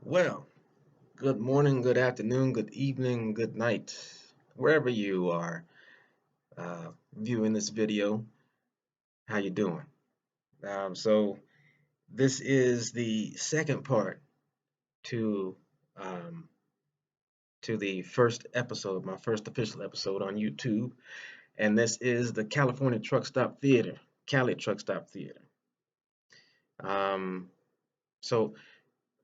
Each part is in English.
Well, good morning, good afternoon, good evening, good night, wherever you are viewing this video. How you doing? So this is the second part to um, to the first episode, my first official episode on YouTube, and this is the California Truck Stop Theater, Cali Truck Stop Theater. Um, so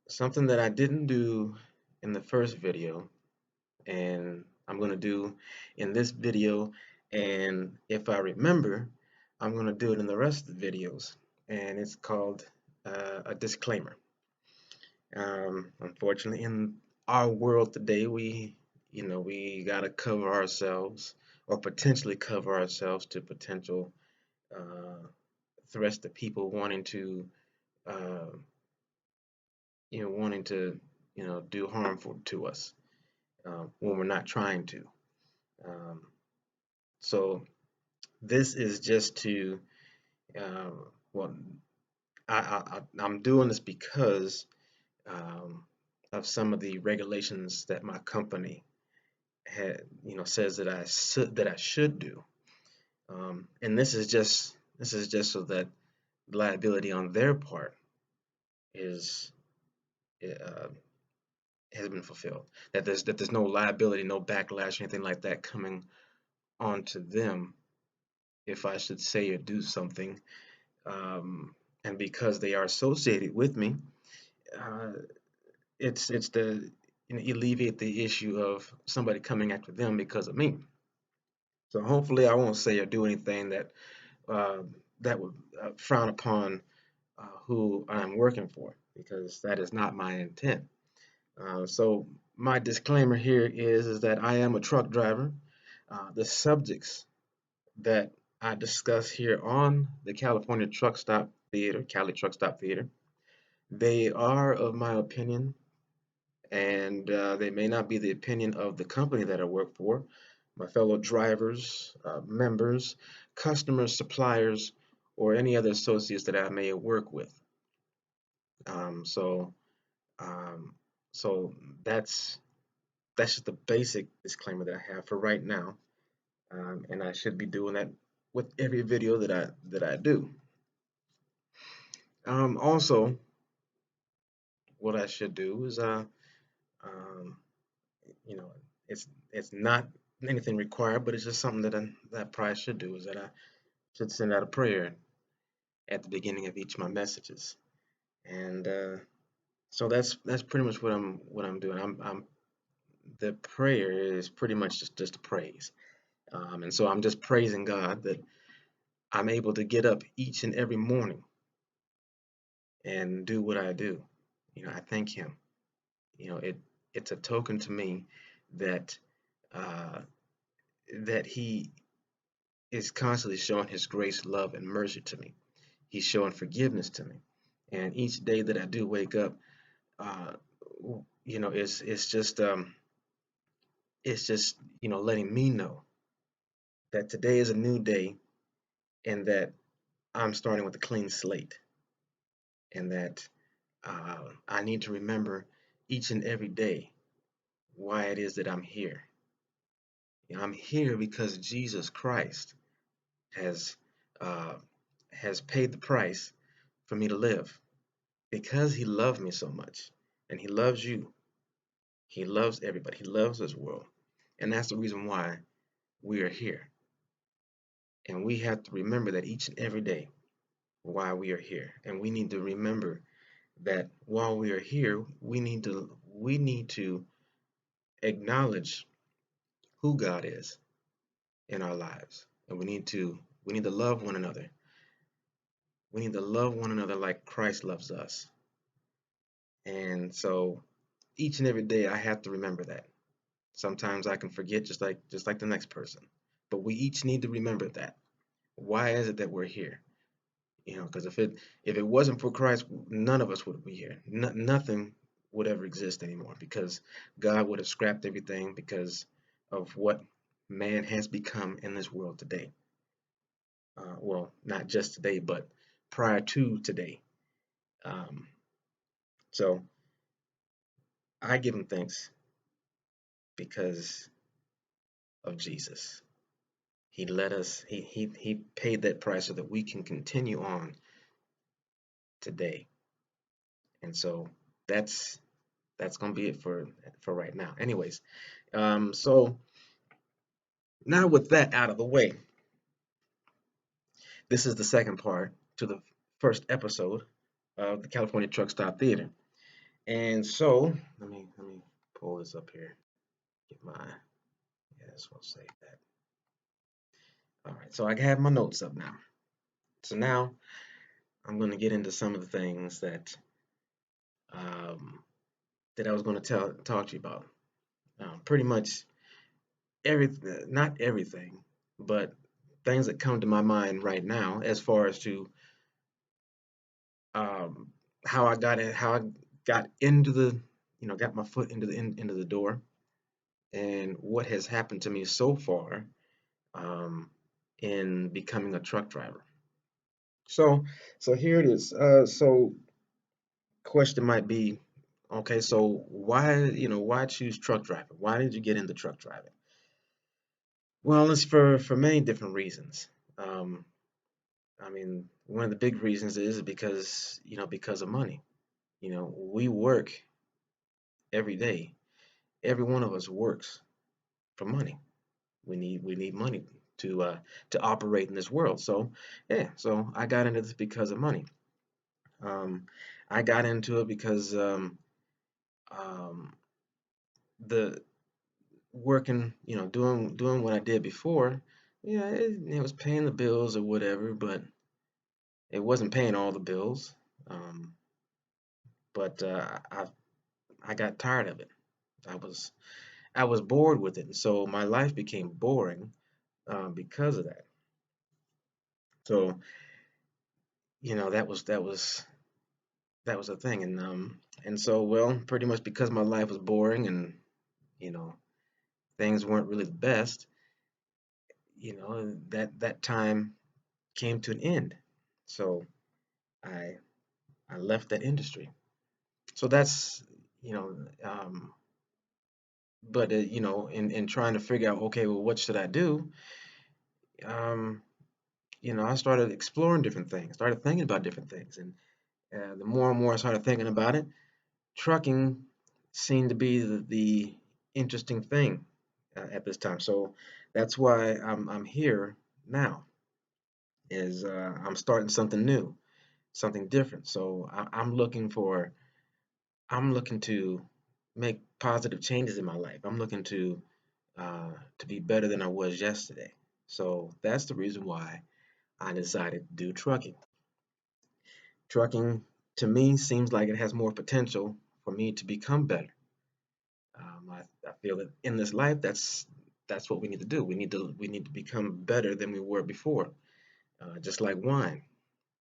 something that I didn't do in the first video and I'm going to do in this video, and if I remember, I'm going to do it in the rest of the videos, and it's called a disclaimer. Unfortunately, in our world today, we got to cover ourselves or potentially cover ourselves to potential uh, threats to people uh, wanting to, do harmful to us when we're not trying to. Um, so this is just to uh, well, I'm doing this because um, of some of the regulations that my company says that I should do, and this is just so that liability on their part is uh, has been fulfilled. That there's no liability, no backlash, or anything like that coming onto them if I should say or do something, and because they are associated with me, uh, it's to alleviate the issue of somebody coming after them because of me. So hopefully, I won't say or do anything uh, that would frown upon who I'm working for, because that is not my intent. So my disclaimer here is that I am a truck driver. The subjects that I discuss here on the California Truck Stop Theater, Cali Truck Stop Theater, they are of my opinion, and they may not be the opinion of the company that I work for, my fellow drivers, members, customers, suppliers, or any other associates that I may work with. Um, so, um, so that's just the basic disclaimer that I have for right now, and I should be doing that with every video that I do. Also, what I should do is, um, you know, it's not anything required, but it's just something that I probably should do, is that I should send out a prayer at the beginning of each of my messages, and so that's pretty much what I'm doing. I'm The prayer is pretty much just a praise, and so I'm just praising God that I'm able to get up each and every morning and do what I do. I thank Him. It's a token to me that uh, that He is constantly showing His grace, love, and mercy to me. He's showing forgiveness to me, and each day that I do wake up, uh, it's just letting me know that today is a new day, and that I'm starting with a clean slate, and that I need to remember each and every day why it is that I'm here. I'm here because Jesus Christ has uh, has paid the price for me to live, because He loved me so much, and He loves you. He loves everybody. He loves this world, and that's the reason why we are here. And we have to remember that each and every day why we are here, and we need to remember that while we are here, we need to acknowledge who God is in our lives, and we need to love one another. We need to love one another like Christ loves us. And so each and every day I have to remember that. Sometimes I can forget, just like the next person. But we each need to remember that. Why is it that we're here? Because if it wasn't for Christ, none of us would be here. Nothing would ever exist anymore, because God would have scrapped everything because of what man has become in this world today. Well, not just today, but prior to today. Um, so I give him thanks because of Jesus. He let us, he paid that price so that we can continue on today. And so that's that's gonna be it for right now. Anyways, so now with that out of the way, this is the second part to the first episode of the California Truck Stop Theater. And so let me pull this up here. Get my yes, we'll save that. All right, so I have my notes up now. So now I'm going to get into some of the things um, that I was going to talk to you about. Pretty much every not everything, but things that come to my mind right now as far as to um, how I got into the got my foot into the door, and what has happened to me so far um, in becoming a truck driver. So so here it is. So question might be, okay, so why choose truck driving? Why did you get into truck driving? Well, it's for many different reasons. Um, I mean, one of the big reasons is because because of money. We work every day. Every one of us works for money. We need money to operate in this world. So yeah, so I got into this because of money. Um, I got into it because um, the working, doing what I did before, yeah, it was paying the bills or whatever, but it wasn't paying all the bills. Um, but I got tired of it. I was I was bored with it, and so my life became boring because of that. So that was a thing, and so well, pretty much because my life was boring and you know things weren't really the best, that time came to an end. So I I left that industry. So that's you know, but in trying to figure out, okay, well, what should I do? Um, I started exploring different things, started thinking about different things, and the more and more I started thinking about it, trucking seemed to be the interesting thing at this time. So that's why I'm here now. Is I'm starting something new, something different. So I'm looking to make positive changes in my life. I'm looking to be better than I was yesterday. So that's the reason why I decided to do trucking. Trucking to me seems like it has more potential for me to become better. I feel that in this life, that's what we need to do. We need to become better than we were before. Just like wine.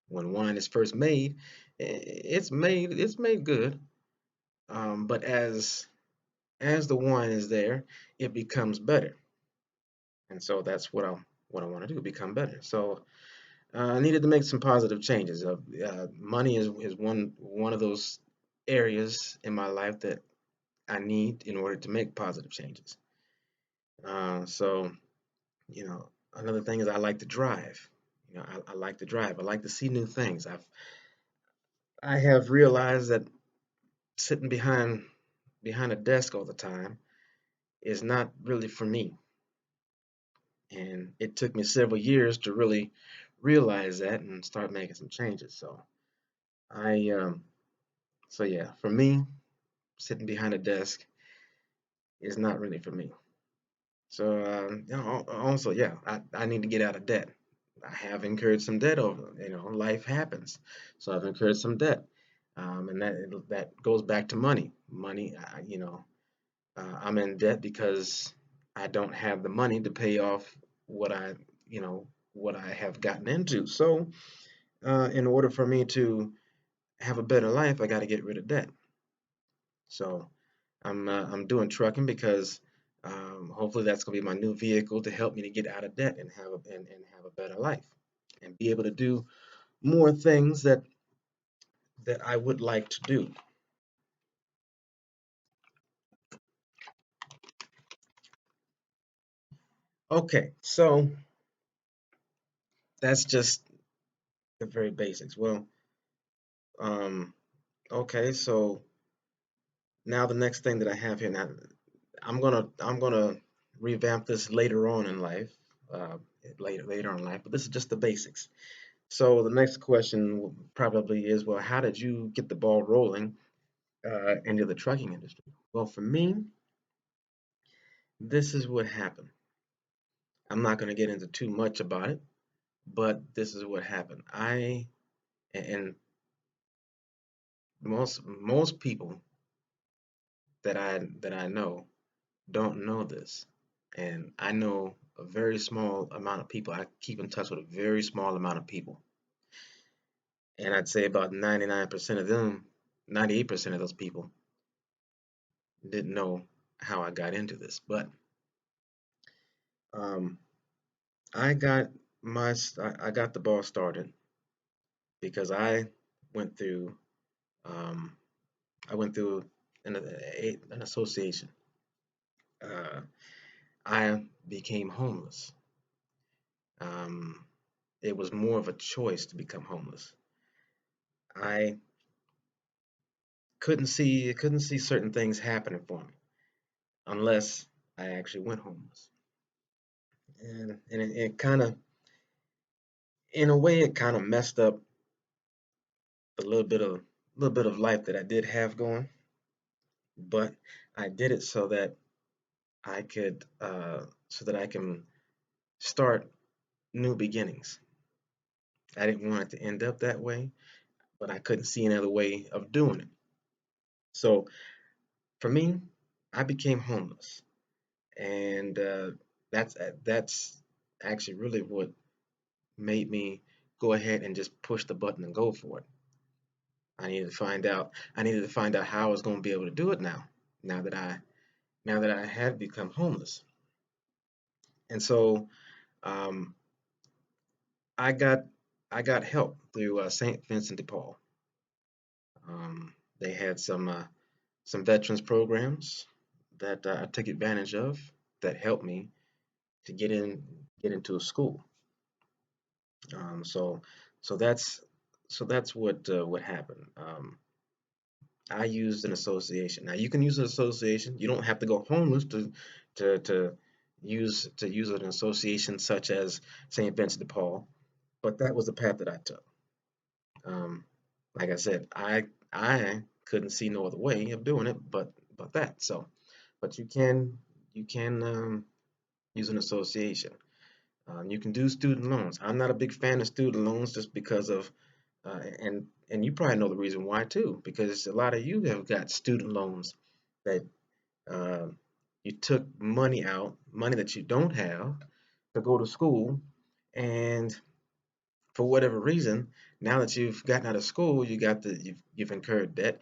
When wine is first made, it's made good. But as the wine is there, it becomes better. And so that's what I want to do, become better. So I needed to make some positive changes. Money is one of those areas in my life that I need in order to make positive changes. So another thing is I like to drive. I like to drive. I like to see new things. I have realized that sitting behind a desk all the time is not really for me. And it took me several years to really realize that and start making some changes. I so yeah, for me, sitting behind a desk is not really for me. So also yeah, I need to get out of debt. I have incurred some debt over, life happens. So I've incurred some debt. And that goes back to money. Money, I'm in debt because I don't have the money to pay off what you know, what I have gotten into. So, in order for me to have a better life, I got to get rid of debt. So, I'm doing trucking because hopefully that's going to be my new vehicle to help me to get out of debt and and have a better life and be able to do more things that I would like to do. Okay, so that's just the very basics. Well, um, okay, so now the next thing that I have here now, I'm gonna revamp this later on in life, uh, later in life, but this is just the basics. So the next question probably is, well, how did you get the ball rolling into the trucking industry? Well, for me, this is what happened. I'm not going to get into too much about it, but this is what happened. And most people that I know don't know this, and I know a very small amount of people. I keep in touch with a very small amount of people, and I'd say about 99% of them, 98% of those people didn't know how I got into this. But um, I got I got the ball started because went through um, I went through an association. Uh, I became homeless. Um, it was more of a choice to become homeless. I couldn't see certain things happening for me unless I actually went homeless. And it kind of, in a way, it kind of messed up a little bit of life that I did have going. But I did it so that I can start new beginnings. I didn't want it to end up that way, but I couldn't see another way of doing it. So for me, I became homeless, and that's actually really what made me go ahead and just push the button and go for it. I needed to find out how I was going to be able to do it now. Now that I now that I had become homeless, and so um, I got I got help through St. Vincent de Paul. They had some veterans programs that I took advantage of that helped me to get into a school. Um, so so that's that's what happened. I used an association. Now you can use an association. You don't have to go homeless to use an association such as St. Vincent de Paul. But that was the path that I took. Um, like I said, I couldn't see no other way of doing it but that. So, but you can use an association. You can do student loans. I'm not a big fan of student loans just because of and you probably know the reason why too, because a lot of you have got student loans that uh, you took money out, money that you don't have to go to school, and for whatever reason, now that you've gotten out of school, you've incurred debt,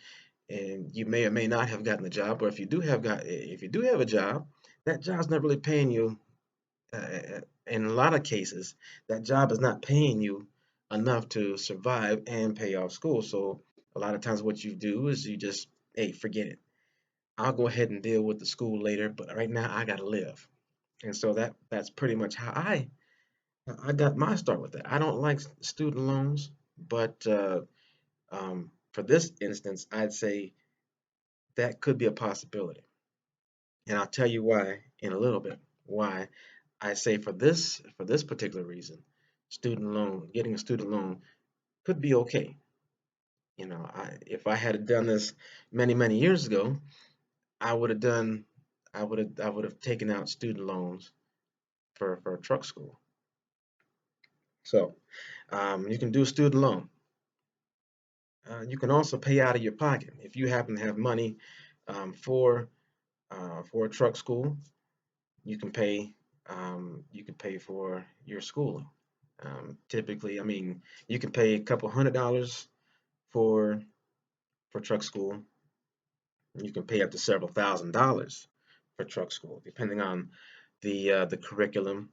and you may or may not have gotten a job, or if you do have a job, that job's not really paying you. In a lot of cases, that job is not paying you enough to survive and pay off school. So a lot of times, what you do is you just, hey, forget it. I'll go ahead and deal with the school later, but right now I gotta live. And so that's pretty much how I got my start with it. I don't like student loans, but for this instance, I'd say that could be a possibility. And I'll tell you why in a little bit. Why I say for this particular reason, getting a student loan could be okay. You know, if I had done this many years ago, I would have done, I would have taken out student loans for a truck school. So you can do a student loan. You can also pay out of your pocket if you happen to have money for a truck school. You can pay you can pay for your schooling. Typically, I mean, you can pay a couple $100 for truck school. You can pay up to several $1,000s for truck school, depending on the curriculum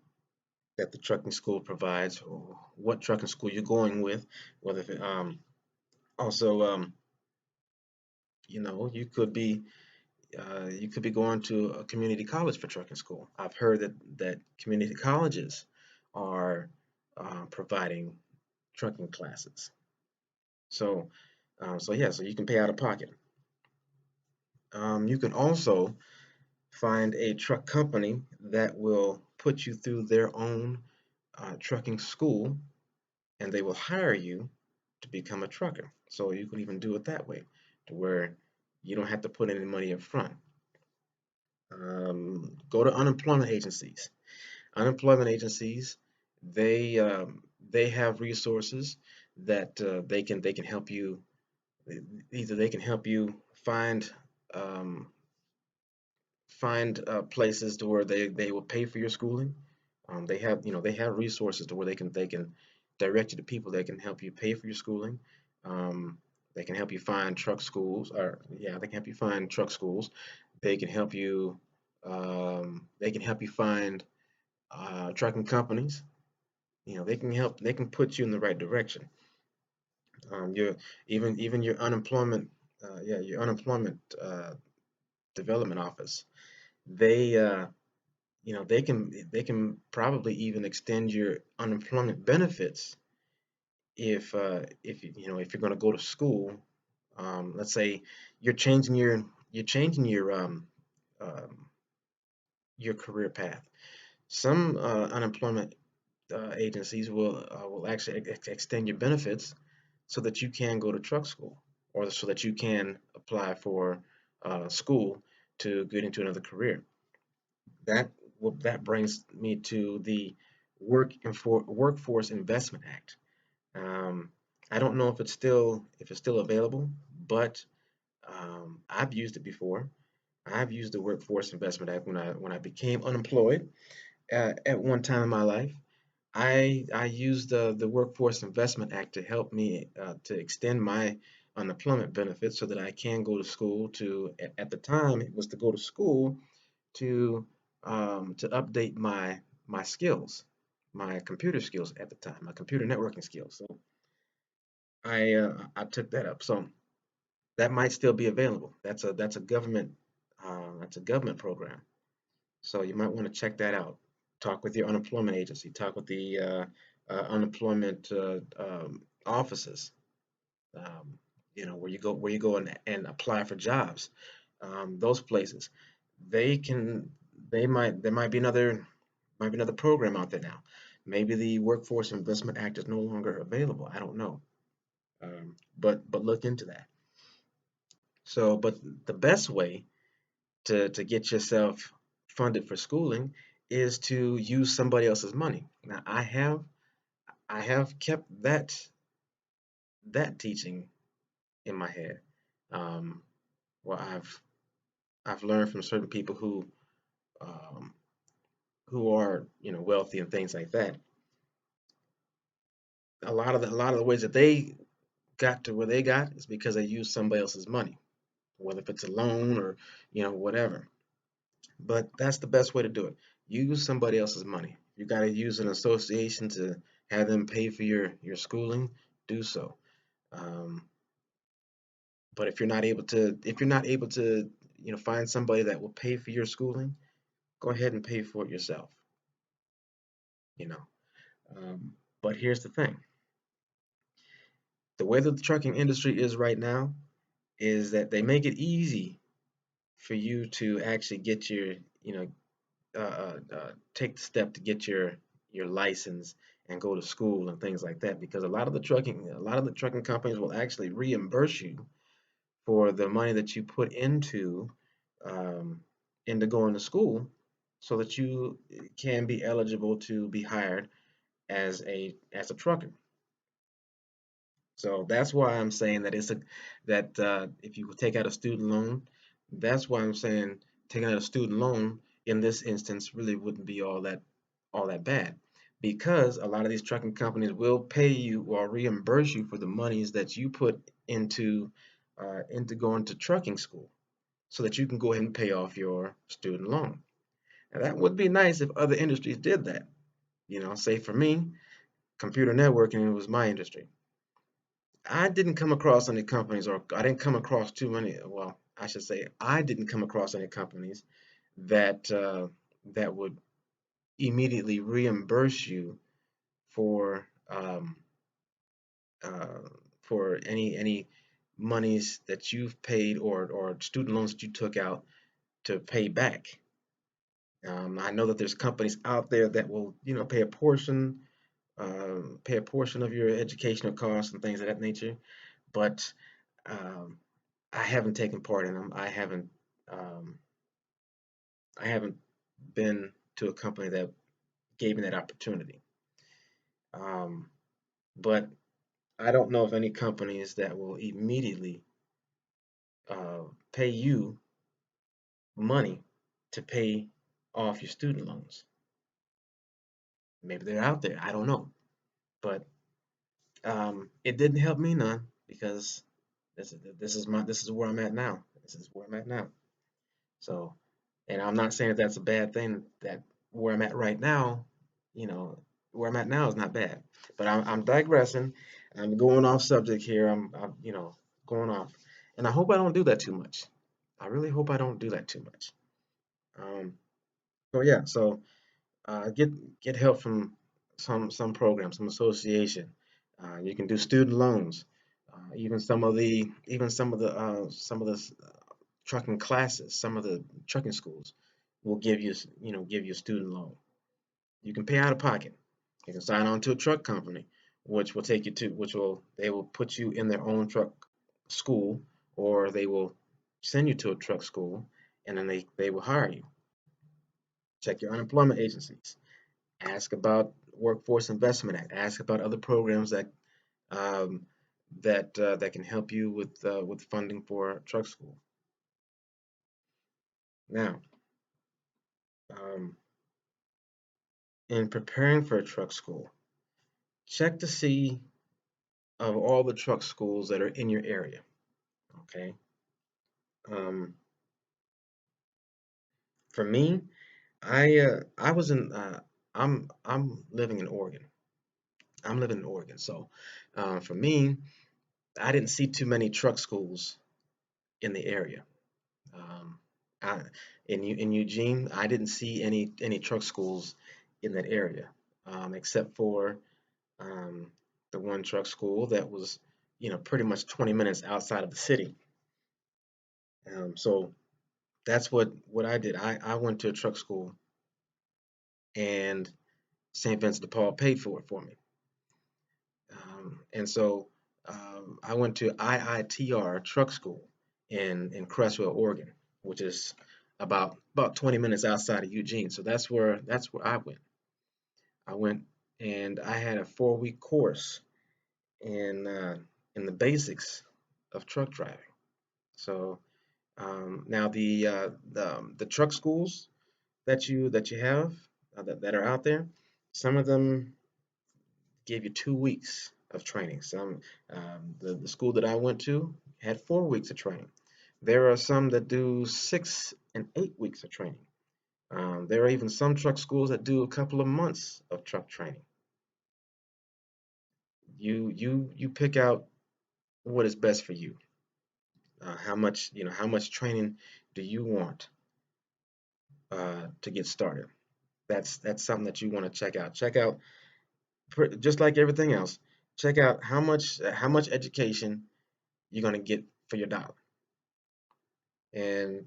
that the trucking school provides, or what trucking school you're going with. Whether if also you know, you could be You could be going to a community college for trucking school. I've heard that community colleges are providing trucking classes. So, so you can pay out of pocket. You can also find a truck company that will put you through their own trucking school, and they will hire you to become a trucker. So you can even do it that way, to where you don't have to put any money up front. Go to unemployment agencies. Unemployment agencies, they have resources that they can help you. Either they can help you um, find places to where they will pay for your schooling. They have resources to where they can direct you to people that can help you pay for your schooling. Um, they can help you find truck schools, or yeah, they can help you find truck schools. They can help you. They can help you find trucking companies. They can help. They can put you in the right direction. Your even your unemployment, your unemployment development office. They they can probably even extend your unemployment benefits if you're going to go to school. Let's say you're changing um, your career path. Some unemployment agencies will actually extend your benefits so that you can go to truck school, or so that you can apply for school to get into another career. That brings me to the Workforce Investment Act. Um, I don't know if it's still available, but I've used it before. I've used the Workforce Investment Act when I became unemployed at one time in my life. I used the Workforce Investment Act to help me to extend my unemployment benefits so that I can go to school at the time it was to go to school to to update my skills, my computer skills at the time, my computer networking skills. So I took that up. So that might still be available. That's a government program. So you might want to check that out. Talk with your unemployment agency. Talk with the unemployment offices. Um, where you go and apply for jobs. Those places, they can there might be another program out there now. Maybe the Workforce Investment Act is no longer available. I don't know. But look into that. So, but the best way to get yourself funded for schooling is to use somebody else's money. Now, I have kept that teaching in my head. Um, well, I've learned from certain people um, who are wealthy and things like that. A lot of the ways that they got to where they got is because they used somebody else's money, whether if it's a loan or whatever. But that's the best way to do it. Use somebody else's money. You got to use an association to have them pay for your schooling. Do so. Um, but if you're not able to find somebody that will pay for your schooling, go ahead and pay for it yourself. You know. But here's the thing: the way that the trucking industry is right now is that they make it easy for you to actually get take the step to get your license and go to school and things like that, because a lot of the trucking companies will actually reimburse you for the money that you put um, into going to school, so that you can be eligible to be hired as a trucker. So that's why I'm saying that if you take out a student loan, that's why I'm saying taking out a student loan in this instance really wouldn't be all that bad, because a lot of these trucking companies will pay you or reimburse you for the monies that you put into going to trucking school, so that you can go ahead and pay off your student loan. Now that would be nice if other industries did that. Say for me, computer networking was my industry. I didn't come across any companies, or I didn't come across too many. Well, I should say, I didn't come across any companies that that would immediately reimburse you for uh, for any monies that you've paid or student loans that you took out to pay back. I know that there's companies out there that will, pay a portion of your educational costs and things of that nature, but um, I haven't taken part in them. Um, I haven't been to a company that gave me that opportunity. Um, but I don't know of any companies that will immediately pay you money to pay off your student loans. Maybe they're out there. I don't know, but it didn't help me none because this is where I'm at now. This is where I'm at now. So, and I'm not saying that that's a bad thing. That where I'm at right now, you know, where I'm at now is not bad. But I'm digressing. I'm going off subject here. I'm going off, and I hope I don't do that too much. I really hope I don't do that too much. Um, so yeah, so get help from some program, some association. You can do student loans. Even some of the trucking classes, some of the trucking schools will give you a student loan. You can pay out of pocket. You can sign on to a truck company, which will they will put you in their own truck school, or they will send you to a truck school, and then they will hire you. Check your unemployment agencies. Ask about Workforce Investment Act. Ask about other programs um, that can help you with funding for truck school. Now, um, in preparing for a truck school, check to see of all the truck schools that are in your area. Okay. Um, for me, I was in I'm living in Oregon. I'm living in Oregon, so for me, I didn't see too many truck schools in the area. Um, I, in Eugene, I didn't see any truck schools in that area, except for um, the one truck school that was, pretty much 20 minutes outside of the city. So that's what I did. I went to a truck school, and St. Vincent de Paul paid for it for me. And so I went to IITR Truck School in Cresswell, Oregon, which is about 20 minutes outside of Eugene. So that's where I went. I went and I had a 4-week course in uh, in the basics of truck driving. So now the truck schools that you have that are out there, some of them give you 2 weeks of training. The school that I went to had 4 weeks of training. There are some that do 6 and 8 weeks of training. There are even some truck schools that do a couple of months of truck training. You pick out what is best for you. How much training do you want to get started? That's something that you want to check out. Check out just like everything else. Check out how much education you're going to get for your dollar, and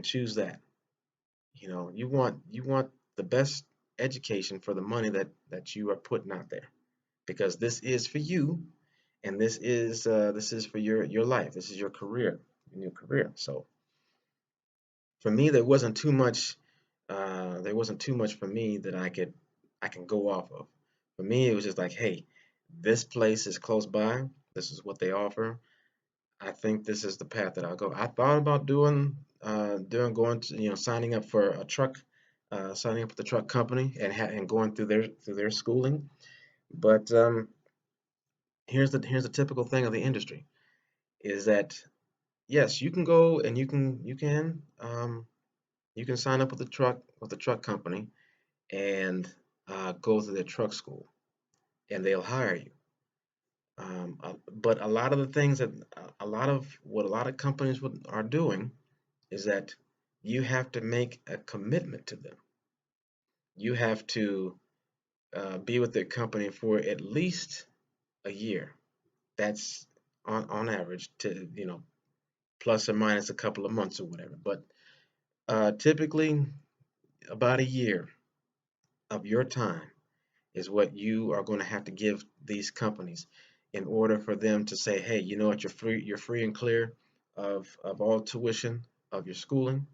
choose that. You want the best education for the money that you are putting out there, because this is for you, and this is for your life. This is your career. So for me, there wasn't too much for me that I can go off of. For me, it was just like, hey, this place is close by. This is what they offer. I think this is the path that I'll go. I thought about doing going to signing up for a truck, signing up with the truck company and going through their schooling. But here's the typical thing of the industry is that yes, you can go and you can sign up with the truck company and go to their truck school, and they'll hire you. But a lot of the things that a lot of what a lot of companies are doing is that you have to make a commitment to them. You have to be with their company for at least a year. That's on average, to plus or minus a couple of months or whatever. But typically about a year of your time is what you are going to have to give these companies in order for them to say, hey, you know what, you're free and clear of all tuition of your schooling,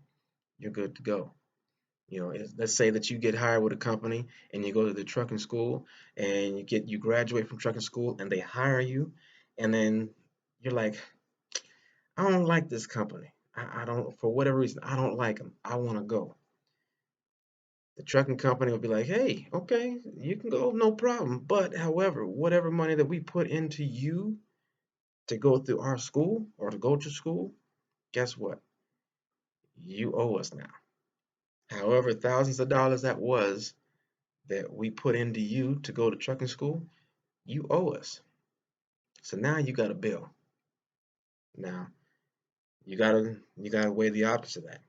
you're good to go. Let's say that you get hired with a company and you go to the trucking school and you graduate from trucking school and they hire you, and then you're like, I don't like this company. I don't, for whatever reason, I don't like them. I want to go. The trucking company will be like, hey, okay, you can go, no problem. But however, whatever money that we put into you to go through our school or to go to school, guess what? You owe us now. However, thousands of dollars that we put into you to go to trucking school, you owe us. So now you got a bill. Now you gotta weigh the opposite of that.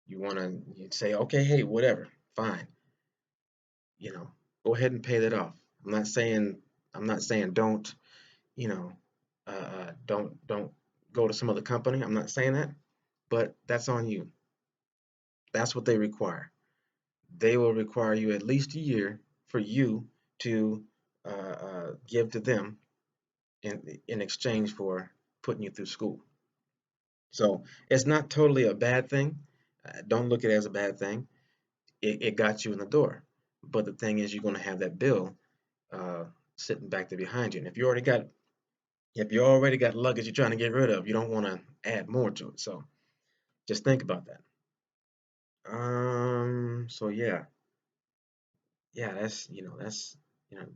You wanna you say, okay, hey, whatever, fine. You know, go ahead and pay that off. I'm not saying I'm not saying you know, don't go to some other company. I'm not saying that, but that's on you. That's what they require. They will require you at least a year for you to give to them in exchange for putting you through school. So it's not totally a bad thing. Don't look at it as a bad thing. It got you in the door. But the thing is, you're going to have that bill uh, sitting back there behind you. And if you already got luggage you're trying to get rid of, you don't want to add more to it. So just think about that. So yeah,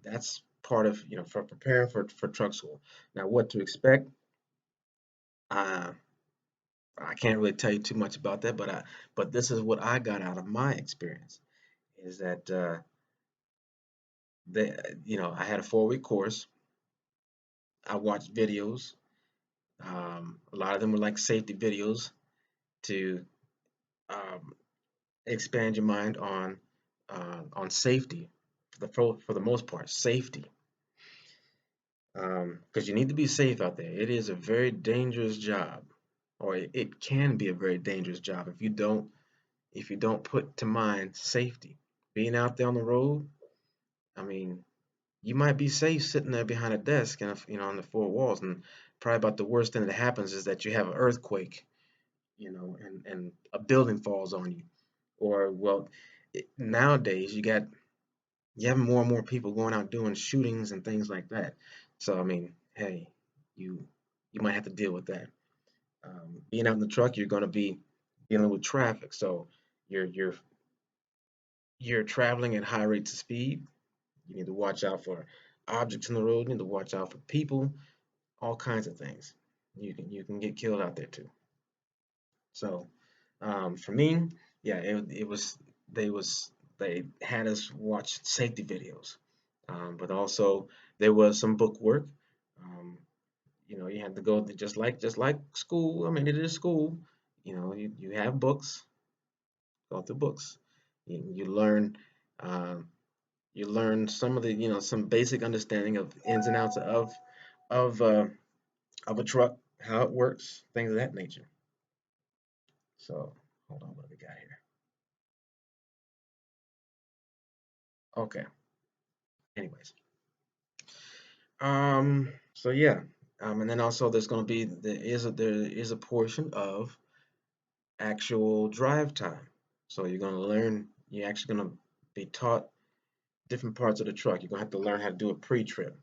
that's part of for preparing for truck school. Now, what to expect? Uh, I can't really tell you too much about that, but this is what I got out of my experience is that I had a 4-week course. I watched videos. A lot of them were like safety videos to um, expand your mind on safety for the most part, safety. Because you need to be safe out there. It is a very dangerous job, or it can be a very dangerous job if you don't put to mind safety. Being out there on the road, I mean, you might be safe sitting there behind a desk and on the four walls, and probably about the worst thing that happens is that you have an earthquake, and a building falls on you, or well, nowadays you have more and more people going out doing shootings and things like that. So I mean, hey, you you might have to deal with that. Being out in the truck, you're going to be dealing with traffic, so you're you're traveling at high rates of speed. You need to watch out for objects in the road. You need to watch out for people, all kinds of things. You can get killed out there too. So for me, yeah, they had us watch safety videos, but also there was some book work. Um, you had to go just like school. I mean, it is school. You have books, go through books. You learn um, you learn some of the some basic understanding of ins and outs of uh, of a truck, how it works, things of that nature. So hold on, what do we got here? Okay. Anyways, so yeah, and then also there is a portion of actual drive time. So you're actually gonna be taught different parts of the truck. You're gonna have to learn how to do a pre-trip.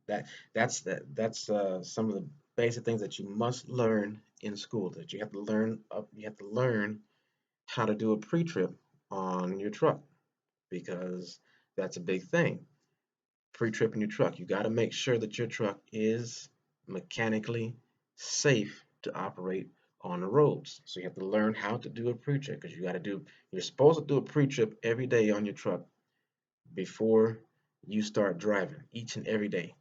That's some of the basic things that you must learn in school. That you have to learn how to do a pre-trip on your truck, because that's a big thing. Pre-trip in your truck, you got to make sure that your truck is mechanically safe to operate on the roads. So you have to learn how to do a pre-trip, because you're supposed to do a pre-trip every day on your truck before you start driving, each and every day.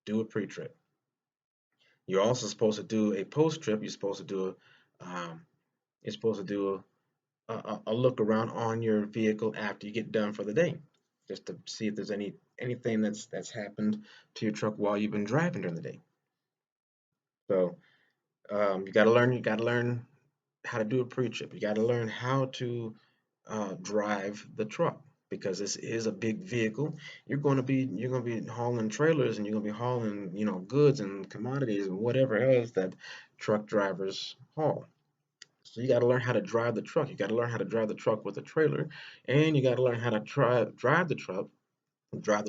do a pre-trip. You're also supposed to do a post-trip. You're supposed to do a look around on your vehicle after you get done for the day, just to see if there's anything that's happened to your truck while you've been driving during the day. So you got to learn how to do a pre-trip. You got to learn how to drive the truck because this is a big vehicle. You're going to be hauling trailers and you're going to be hauling goods and commodities and whatever else that truck drivers haul. So you got to learn how to drive the truck. You got to learn how to drive the truck with a trailer, and you got to learn how to drive the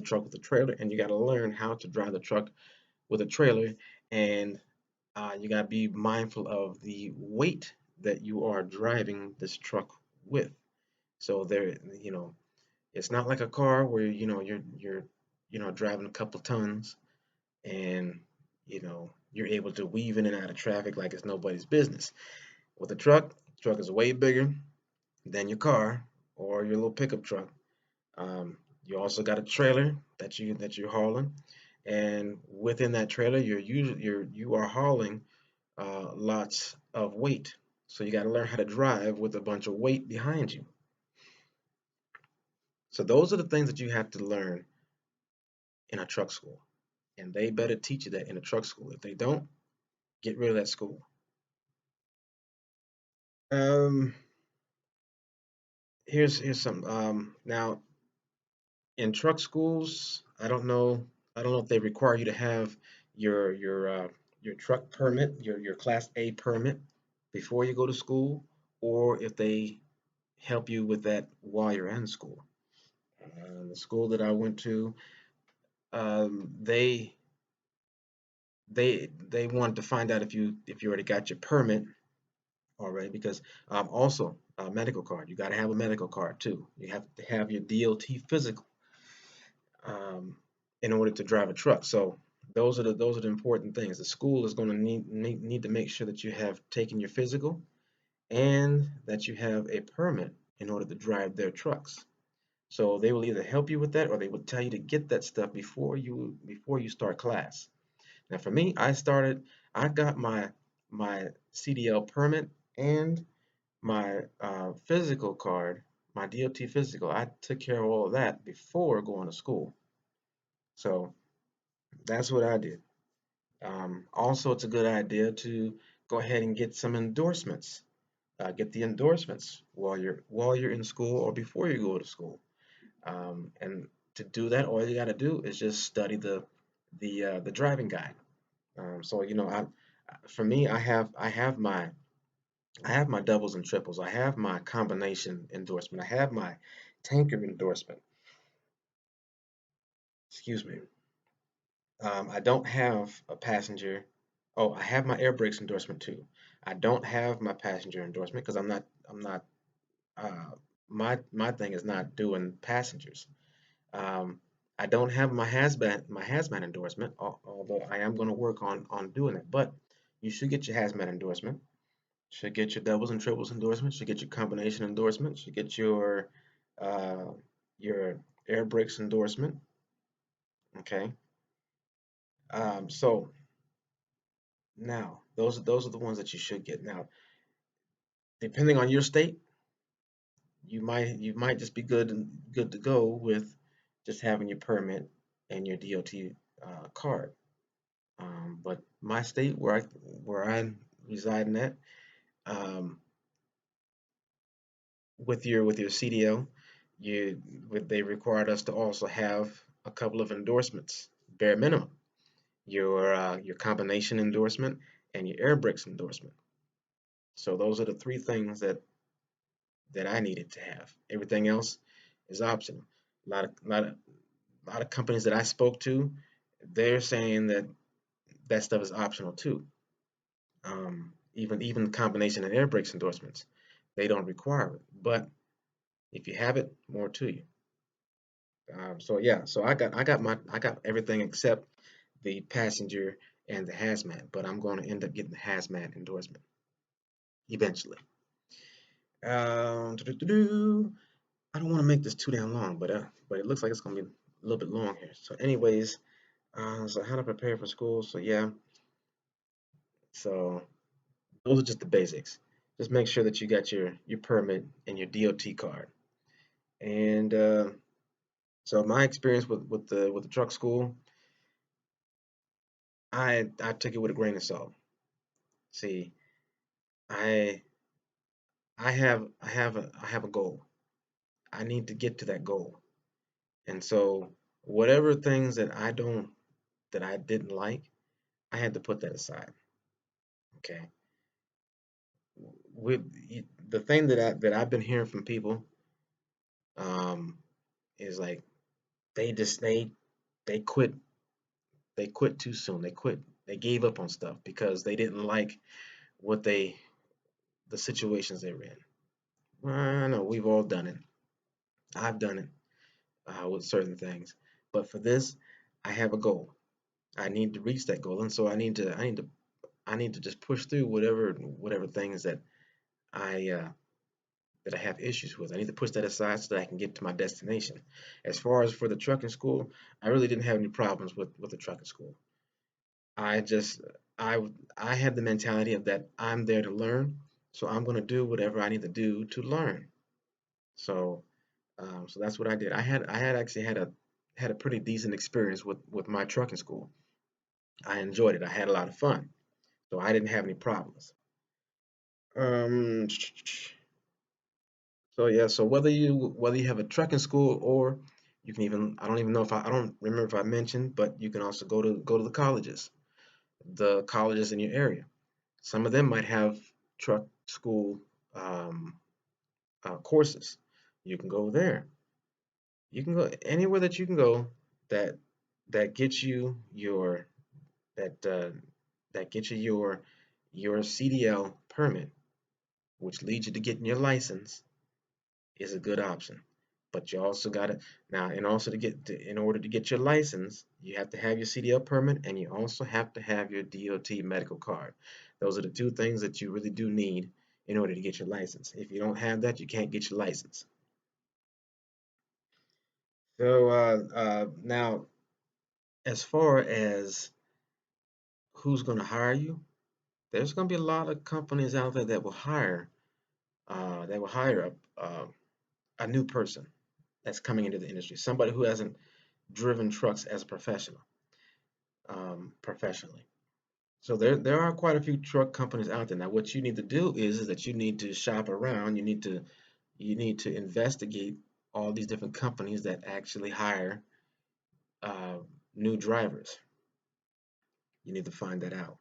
truck with a trailer, and you got to learn how to drive the truck with a trailer, and you got to be mindful of the weight that you are driving this truck with. So it's not like a car where you're driving a couple tons and you're able to weave in and out of traffic like it's nobody's business. With a truck, the truck is way bigger than your car or your little pickup truck. You also got a trailer that you're hauling, and within that trailer, you are hauling lots of weight. So you got to learn how to drive with a bunch of weight behind you. So those are the things that you have to learn in a truck school, and they better teach you that in a truck school. If they don't, get rid of that school. Um, here's some. Now in truck schools, I don't know if they require you to have your your uh, your truck permit, your Class A permit before you go to school, or if they help you with that while you're in school. The school that I went to, they they wanted to find out if you already got your permit already, because also a medical card. You got to have a medical card too. You have to have your DOT physical um, in order to drive a truck. So those are the important things. The school is going to need to make sure that you have taken your physical and that you have a permit in order to drive their trucks. So they will either help you with that or they will tell you to get that stuff before you start class. Now for me, I got my CDL permit and my physical card, my DOT physical. I took care of all of that before going to school. So that's what I did. Also, it's a good idea to go ahead and get some endorsements. Get the endorsements while you're in school or before you go to school. And to do that, all you got to do is just study the driving guide. So for me, I have my doubles and triples. I have my combination endorsement. I have my tanker endorsement. Excuse me. I don't have a passenger. Oh, I have my air brakes endorsement too. I don't have my passenger endorsement because I'm not uh, my thing is not doing passengers. Um, I don't have my hazmat endorsement, although I am going to work on doing it. But you should get your hazmat endorsement. Should get your doubles and triples endorsement. Should get your combination endorsement. Should get uh, your air brakes endorsement. Okay. So now those are the ones that you should get. Now, depending on your state, you might just be good to go with just having your permit and your DOT card. But my state where I reside at, um, with your CDL, they required us to also have a couple of endorsements, bare minimum. Your combination endorsement and your air brakes endorsement. So those are the three things that I needed to have. Everything else is optional. A lot of companies that I spoke to, they're saying that stuff is optional too. Even the combination and air brakes endorsements, they don't require it. But if you have it, more to you. So yeah, so I got everything except the passenger and the hazmat, but I'm going to end up getting the hazmat endorsement eventually. Doo-doo-doo-doo. I don't want to make this too damn long, but it looks like it's going to be a little bit long here. So anyways, So how to prepare for school. So yeah, so those are just the basics. Just make sure that you got your permit and your DOT card. And so my experience with the truck school, I took it with a grain of salt. See, I I have a goal. I need to get to that goal. And so whatever things that I didn't like, I had to put that aside. Okay. With the thing that I've been hearing from people, um, is like they just they quit they quit too soon. They gave up on stuff because they didn't like what they the situations they were in. Well, I know we've all done it. I've done it with certain things, but for this, I have a goal. I need to reach that goal, and so I need to just push through whatever things I uh, that I have issues with. I need to push that aside so that I can get to my destination. As far as for the trucking school, I really didn't have any problems with the trucking school. I just I I had the mentality of that I'm there to learn, so I'm going to do whatever I need to do to learn. So so that's what I did. I had actually had a pretty decent experience with my trucking school. I enjoyed it. I had a lot of fun, so I didn't have any problems. Um, so yeah, so whether you have a trucking school or you can even I don't even know if I don't remember if I mentioned, but you can also go to the colleges in your area. Some of them might have truck school um, courses. You can go there. You can go anywhere that you can go that that gets you your that that gets you your CDL permit, which leads you to getting your license, is a good option. But you also got to now, and also in order to get your license, you have to have your CDL permit, and you also have to have your DOT medical card. Those are the two things that you really do need in order to get your license. If you don't have that, you can't get your license. So now, as far as who's going to hire you, there's going to be a lot of companies out there that will hire a new person that's coming into the industry, somebody who hasn't driven trucks as a professional, professionally. So there are quite a few truck companies out there. Now, what you need to do is that you need to shop around. You need to investigate all these different companies that actually hire uh, new drivers. You need to find that out.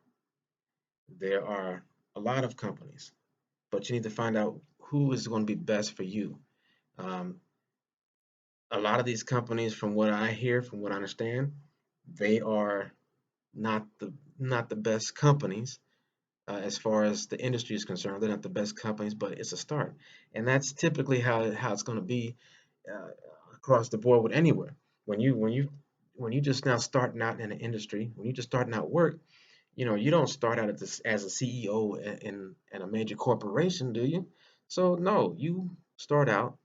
There are a lot of companies, but you need to find out who is going to be best for you. Um, a lot of these companies, from what I hear, from what I understand, they are not the best companies as far as the industry is concerned. They're not the best companies, but it's a start, and that's typically how it's going to be uh, across the board with anywhere. When you just now starting out in an industry, when you just starting out work, you don't start out as a CEO in a major corporation, do you? So no, you start out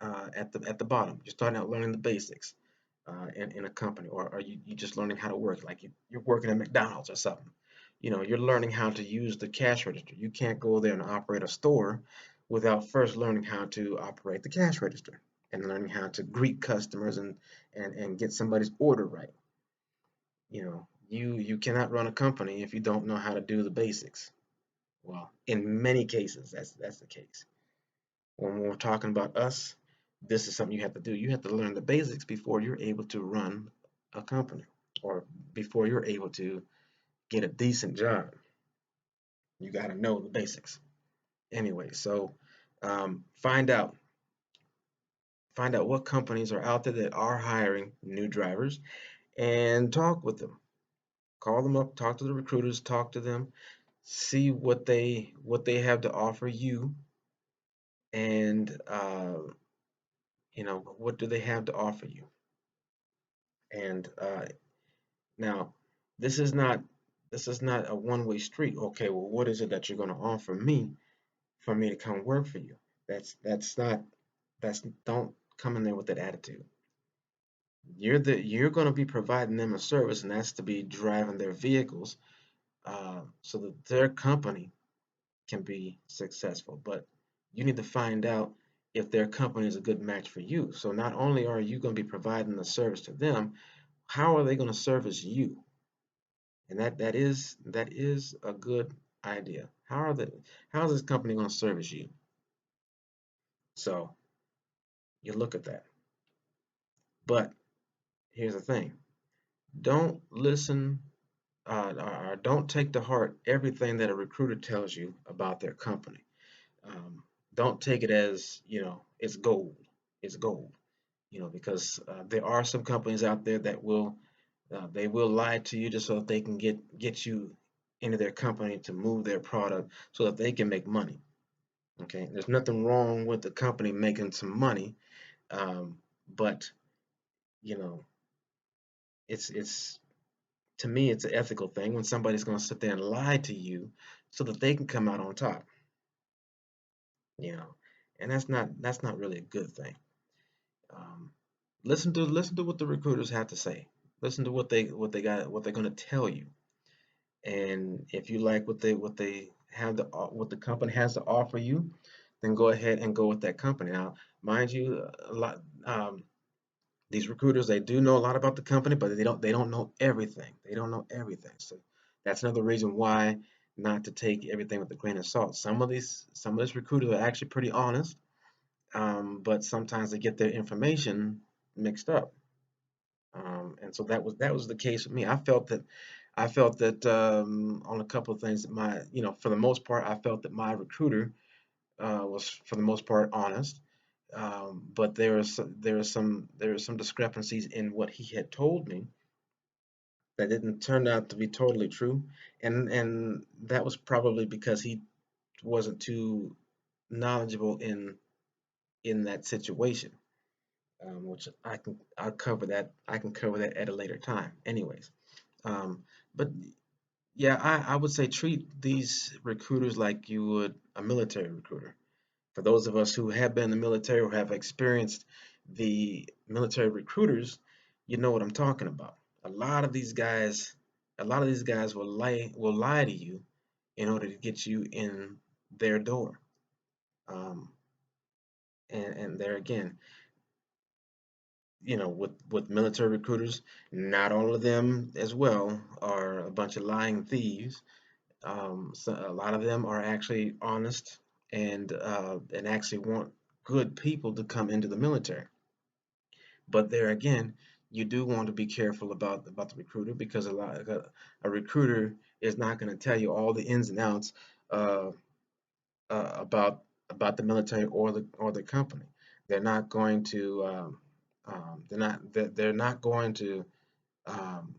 at the bottom. You're starting out learning the basics in a company, or are you just learning how to work? Like you're working at McDonald's or something. You're learning how to use the cash register. You can't go there and operate a store without first learning how to operate the cash register and learning how to greet customers and get somebody's order right. You cannot run a company if you don't know how to do the basics. Well, in many cases, that's the case. When we're talking about us, this is something you have to do. You have to learn the basics before you're able to run a company or before you're able to get a decent job. You got to know the basics. Anyway, so find out what companies are out there that are hiring new drivers and talk with them. Call them up, talk to the recruiters, talk to them, see what they have to offer you, and what do they have to offer you. And now, this is not this is not a one-way street. Okay, well, what is it that you're going to offer me for me to come work for you? That's not that's don't come in there with that attitude. You're going to be providing them a service, and that's to be driving their vehicles, so that their company can be successful. But you need to find out if their company is a good match for you. So not only are you going to be providing the service to them, how are they going to service you? And that is a good idea. How is this company going to service you? So you look at that. But here's the thing: don't listen, or don't take to heart everything that a recruiter tells you about their company. Um, don't take it as, it's gold. It's gold. Because there are some companies out there that will lie to you just so that they can get you into their company to move their product so that they can make money. Okay, there's nothing wrong with the company making some money, but you know, it's to me it's an ethical thing when somebody's going to sit there and lie to you so that they can come out on top. You know, and that's not really a good thing. Um, listen to what the recruiters have to say. Listen to what they're going to tell you. And if you like what the company has to offer you, then go ahead and go with that company. Now, mind you, a lot these recruiters, they do know a lot about the company, but they don't know everything. They don't know everything. So that's another reason why not to take everything with a grain of salt. Some of these recruiters are actually pretty honest, but sometimes they get their information mixed up. And so that was the case with me. I felt that on a couple of things that for the most part, I felt that my recruiter was for the most part honest. But there are some discrepancies in what he had told me that didn't turn out to be totally true, and that was probably because he wasn't too knowledgeable in that situation, which I can cover that at a later time. Anyways, um, but yeah, I would say treat these recruiters like you would a military recruiter. For those of us who have been in the military or have experienced the military recruiters, you know what I'm talking about. A lot of these guys, a lot of these guys will lie to you in order to get you in their door. Um, and there again, with military recruiters, not all of them as well are a bunch of lying thieves. So a lot of them are actually honest and actually want good people to come into the military. But there again, you do want to be careful about the recruiter, because a recruiter is not going to tell you all the ins and outs uh, about the military or the company. They're not going to they're not going to um,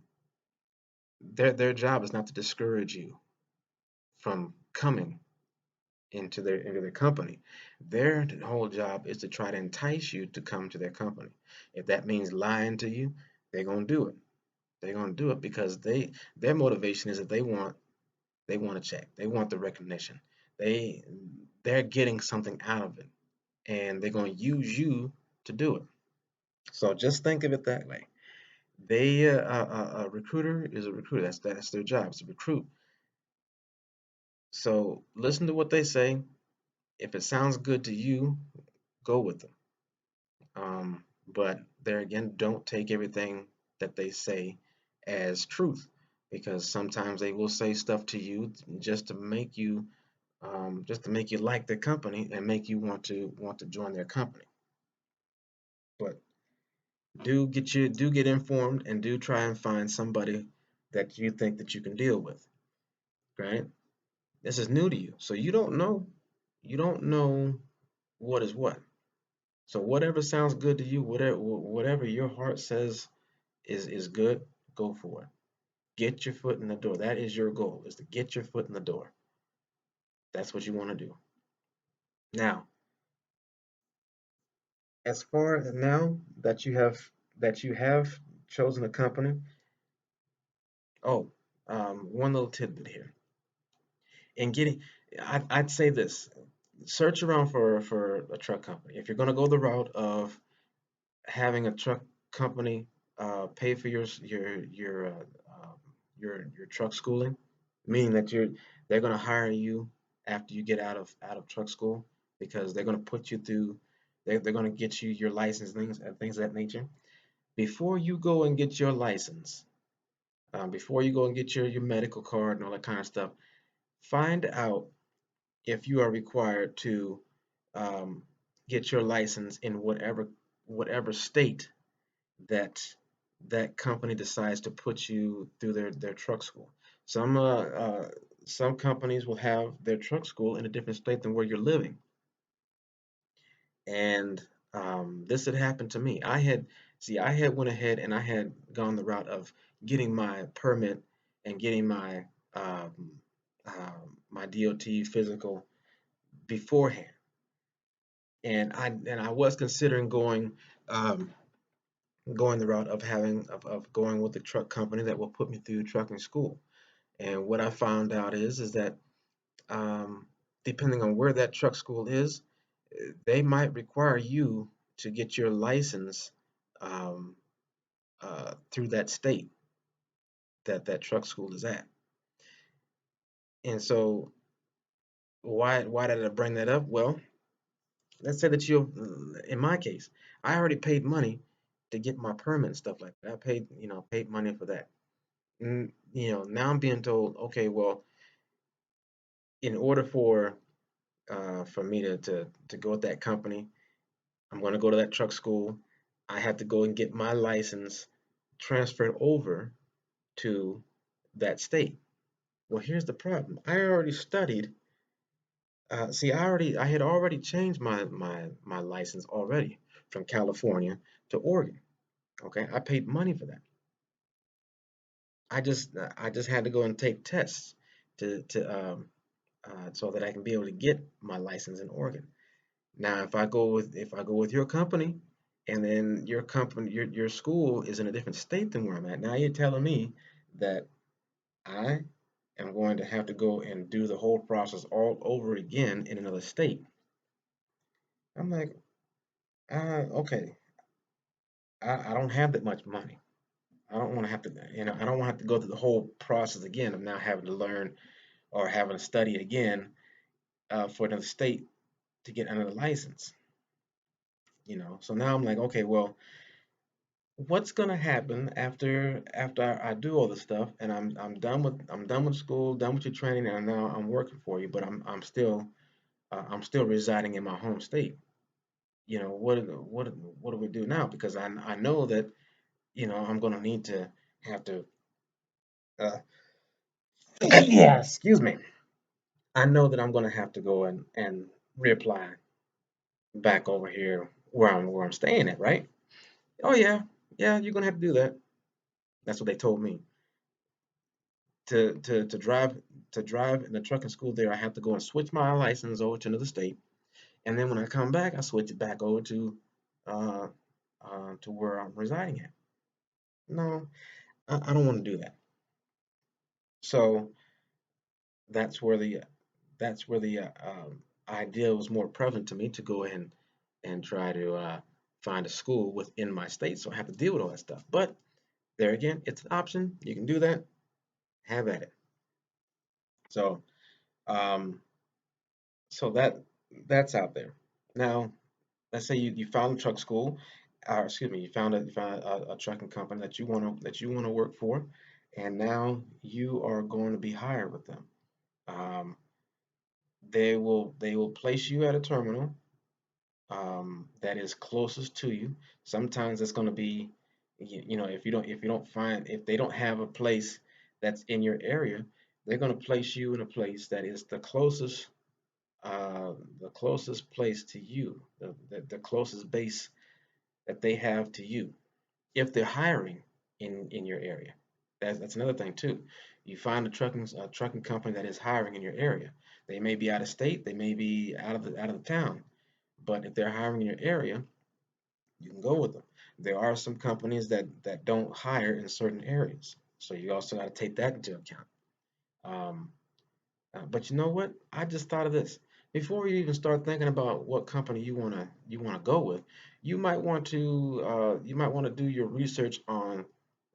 their job is not to discourage you from coming into their company. Their whole job is to try to entice you to come to their company. If that means lying to you, they're gonna do it. They're gonna do it because their motivation is that they want a check. They want the recognition. They they're getting something out of it, and they're gonna use you to do it. So just think of it that way. A recruiter is a recruiter. That's their job. It's to recruit. So listen to what they say. If it sounds good to you, go with them. But there again, don't take everything that they say as truth, because sometimes they will say stuff to you just to make you like their company and make you want to join their company. But do get informed, and do try and find somebody that you think that you can deal with. Right? This is new to you, so you don't know what is what. So whatever sounds good to you, whatever your heart says is good, go for it. Get your foot in the door. That is your goal, is to get your foot in the door. That's what you want to do. Now, as far as now that you have chosen a company, oh, one little tidbit here. In getting, I'd say this: search around for a truck company. If you're going to go the route of having a truck company, pay for um, your truck schooling, meaning that they're going to hire you after you get out of truck school because they're going to put you through. They're going to get you your license things of that nature. Before you go and get your license, before you go and get your medical card and all that kind of stuff, find out if you are required to um, get your license in whatever state that that company decides to put you through their truck school. Some uh, uh, some companies will have their truck school in a different state than where you're living, and this had happened to me. I had went ahead and I had gone the route of getting my permit and getting um, my DOT physical beforehand, and I was considering um, going the route of of going with the truck company that will put me through trucking school. And what I found out is that um, depending on where that truck school is, they might require you to get your license um, through that state that that truck school is at. And so why did I bring that up? Well, let's say that in my case, I already paid money to get my permit and stuff like that. I paid, paid money for that. Now I'm being told, okay, well, in order for me to go with that company, I'm going to go to that truck school. I have to go and get my license transferred over to that state. Well, here's the problem. I already studied. I had already changed my license already from California to Oregon. Okay, I paid money for that. I just had to go and take tests to so that I can be able to get my license in Oregon. Now, if I go with your company, and then your school is in a different state than where I'm at, now you're telling me that I am going to have to go and do the whole process all over again in another state. I'm like, okay, I don't have that much money. I don't want to have to, I don't want to have to go through the whole process again of now having to learn or having to study again for another state to get another license. So now I'm like, okay, well, what's gonna happen after I do all this stuff and I'm done with school, done with your training, and now I'm working for you, but I'm still residing in my home state. What do we do now? Because I know that I'm gonna need to have to uh, yeah, excuse me. I know that I'm gonna have to go and reapply back over here where I'm staying at, right? Oh yeah, yeah, you're gonna have to do that. That's what they told me. To drive in the trucking school there, I have to go and switch my license over to another state, and then when I come back, I switch it back over uh, to where I'm residing at. No, I don't want to do that. So that's where the that's where the idea was more prevalent to me to go ahead and try to find a school within my state, so I have to deal with all that stuff. But there again, it's an option. You can do that. Have at it. So um, so that's out there. Now, let's say you found a truck school, or excuse me, you found a trucking company that you want to work for, and now you are going to be hired with them. Um, they will place you at a terminal that is closest to you. Sometimes it's going to be, if they don't have a place that's in your area, they're going to place you in a place that is the closest place to you, the closest base that they have to you, if they're hiring in your area. That's another thing too. You find a trucking company that is hiring in your area. They may be out of state, they may be out of the town, but if they're hiring in your area, you can go with them. There are some companies that don't hire in certain areas, so you also got to take that into account. Um, but you know what? I just thought of this. before you even start thinking about what company you wanna go with, you might want to do your research on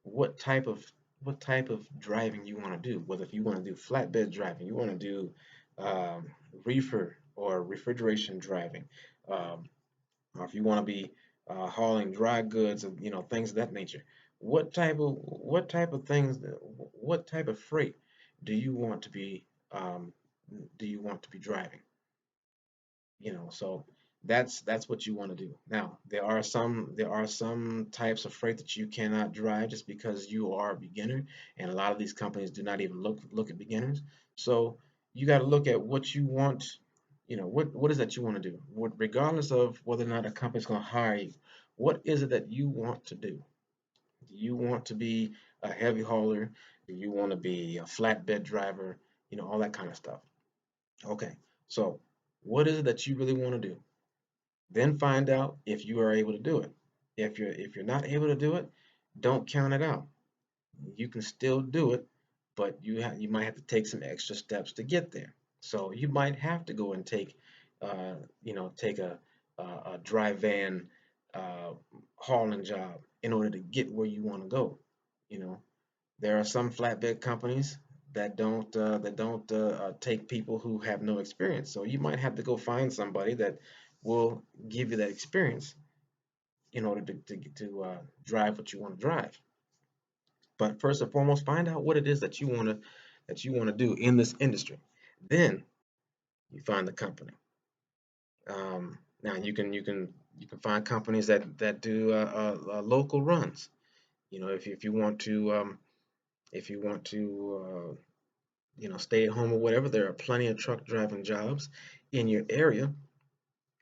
what type of what type of driving you want to do. Whether if you want to do flatbed driving, you want to do um, reefer or refrigeration driving, um, or if you want to be hauling dry goods and things of that nature. What type of freight do you want to be um, driving? So that's what you want to do. Now, there are some types of freight that you cannot drive just because you are a beginner, and a lot of these companies do not even look at beginners. So you got to look at what you want. What is that you want to do? Regardless of whether or not a company's going to hire you, what is it that you want to do? Do you want to be a heavy hauler? Do you want to be a flatbed driver? All that kind of stuff. Okay, so what is it that you really want to do? Then find out if you are able to do it. If you're not able to do it, don't count it out. You can still do it, but you might have to take some extra steps to get there. So you might have to go and take a dry van uh, hauling job in order to get where you want to go. You know, there are some flatbed companies that don't take people who have no experience. So you might have to go find somebody that will give you that experience in order to drive what you want to drive. But first and foremost, find out what it is that you want to do in this industry. Then you find the company. Now you can find companies that do local runs. If you want to stay at home or whatever, there are plenty of truck driving jobs in your area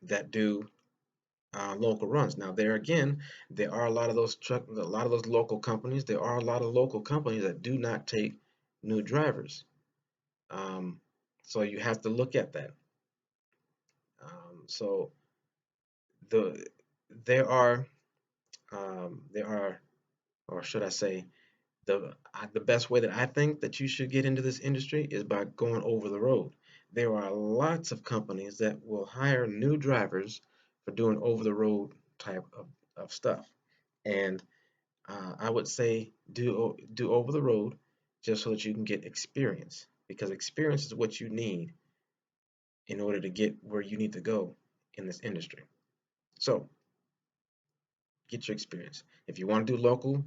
that do local runs. Now, there again, there are a lot of those local companies. There are a lot of local companies that do not take new drivers. Um, so you have to look at that. So the there are, or should I say, the best way that I think that you should get into this industry is by going over the road. There are lots of companies that will hire new drivers for doing over the road type of stuff. And I would say do over the road just so that you can get experience, because experience is what you need in order to get where you need to go in this industry. So get your experience. If you want to do local,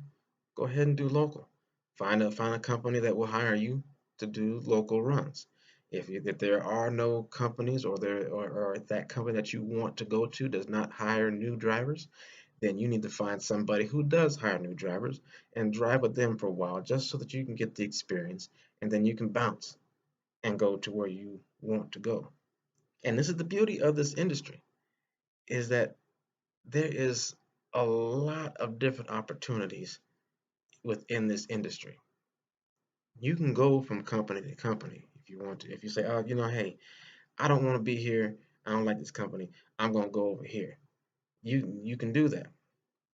go ahead and do local. Find a company that will hire you to do local runs. If there are no companies, or that company that you want to go to does not hire new drivers, then you need to find somebody who does hire new drivers and drive with them for a while just so that you can get the experience, and then you can bounce and go to where you want to go. And this is the beauty of this industry, is that there is a lot of different opportunities within this industry. You can go from company to company if you want to. If you say, oh, hey, I don't want to be here, I don't like this company, I'm going to go over here. You can do that.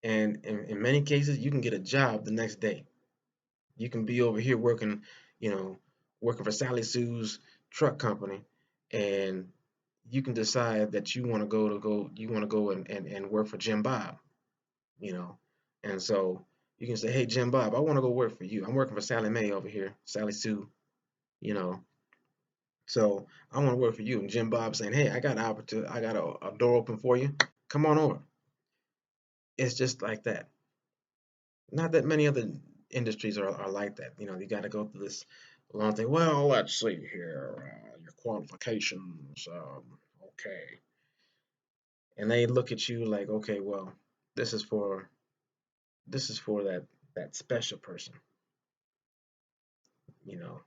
And in many cases, you can get a job the next day. You can be over here you know, working for Sally Sue's truck company, and you can decide that you want to go and work for Jim Bob, you know. And so you can say, hey, Jim Bob, I want to go work for you. I'm working for Sally Mae over here, Sally Sue, you know. So I want to work for you. And Jim Bob saying, hey, I got an opportunity, I got a door open for you. Come on over. It's just like that. Not that many other industries are like that. You got to go through this long thing. Well, let's see here. Your qualifications. Okay. And they look at you like, okay, well, this is for that special person. You know,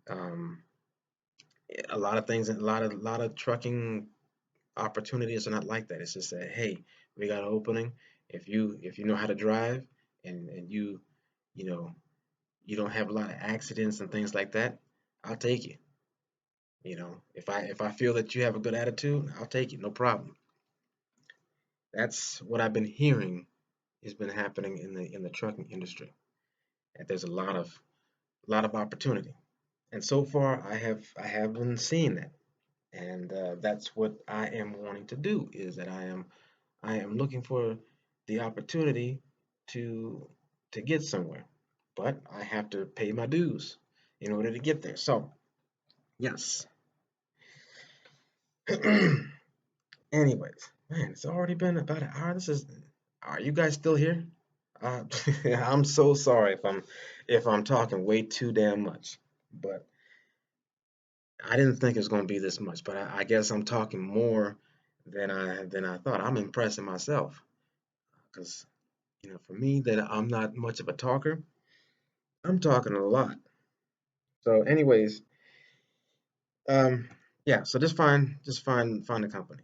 um, a lot of things, a lot of trucking opportunities are not like that. It's just that, hey, we got an opening. If you know how to drive, and you know you don't have a lot of accidents and things like that, I'll take you. If I feel that you have a good attitude, I'll take you, no problem. That's what I've been hearing has been happening in the trucking industry. That there's a lot of opportunity, and so far I have been seeing that. and that's what I am wanting to do. Is that I am looking for the opportunity to get somewhere, but I have to pay my dues in order to get there. So yes. Anyways, man, it's already been about an hour. Are you guys still here? Uh, I'm so sorry if I'm talking way too damn much, but I didn't think it was going to be this much. But I guess I'm talking more than I thought. I'm impressing myself because for me that I'm not much of a talker, I'm talking a lot. So, anyways, um, yeah. So just find a company.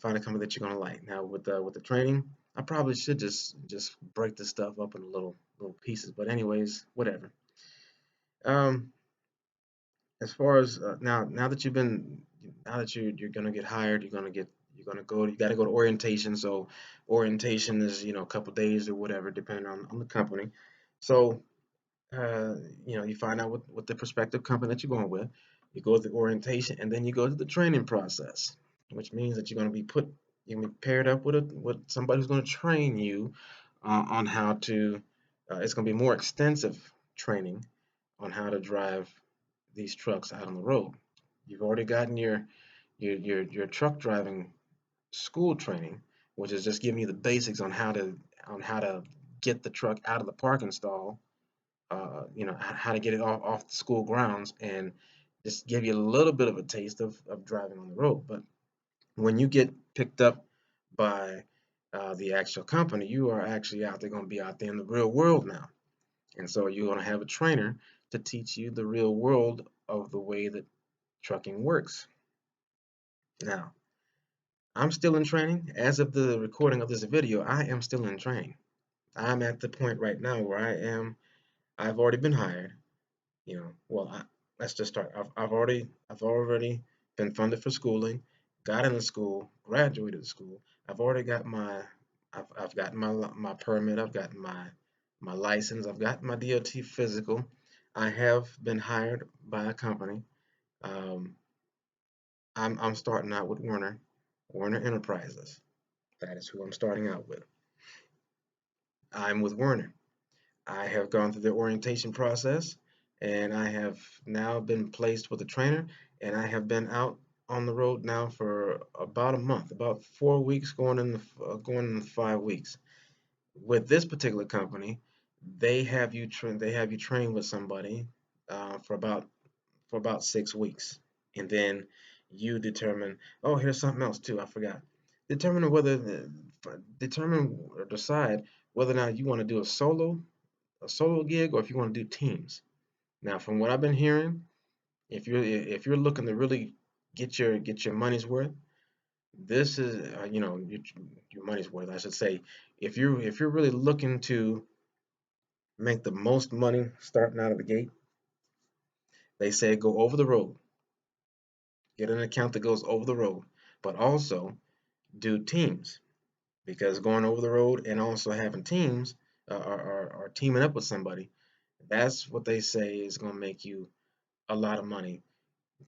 Find a company that you're gonna like. Now with the training, I probably should just break this stuff up in little pieces. But anyways, whatever. Um, as far as now that you're gonna get hired, you gotta go to orientation. So orientation is a couple days or whatever, depending on the company. So uh, you find out what the prospective company that you're going with. You go to the orientation, and then you go to the training process, which means that you're gonna be paired up with somebody who's going to train you on how to. It's going to be more extensive training on how to drive these trucks out on the road. You've already gotten your truck driving school training, which is just giving you the basics on how to get the truck out of the parking stall, how to get it off the school grounds, and just give you a little bit of a taste of driving on the road. But when you get picked up by the actual company, you are actually going to be out there in the real world now. And so you're going to have a trainer to teach you the real world of the way that trucking works. Now, I'm still in training. As of the recording of this video, I am still in training. I'm at the point right now where I've already been hired. Well, let's just start. I've already been funded for schooling, got into school, graduated school. I've gotten my permit. I've gotten my license. I've gotten my DOT physical. I have been hired by a company. Um, I'm starting out with Werner Enterprises. That is who I'm starting out with. I'm with Werner. I have gone through the orientation process, and I have now been placed with a trainer, and I have been out on the road now for about a month, about 4 weeks, going in 5 weeks. With this particular company, they have you train with somebody for about 6 weeks, and then you determine. Oh, here's something else too. I forgot. Determine whether determine or decide whether or not you want to do a solo gig or if you want to do teams. Now, from what I've been hearing, if you're looking to really get your money's worth, this is your money's worth, I should say. If you're really looking to make the most money starting out of the gate, they say go over the road, get an account that goes over the road, but also do teams, because going over the road and also having teams or teaming up with somebody, that's what they say is going to make you a lot of money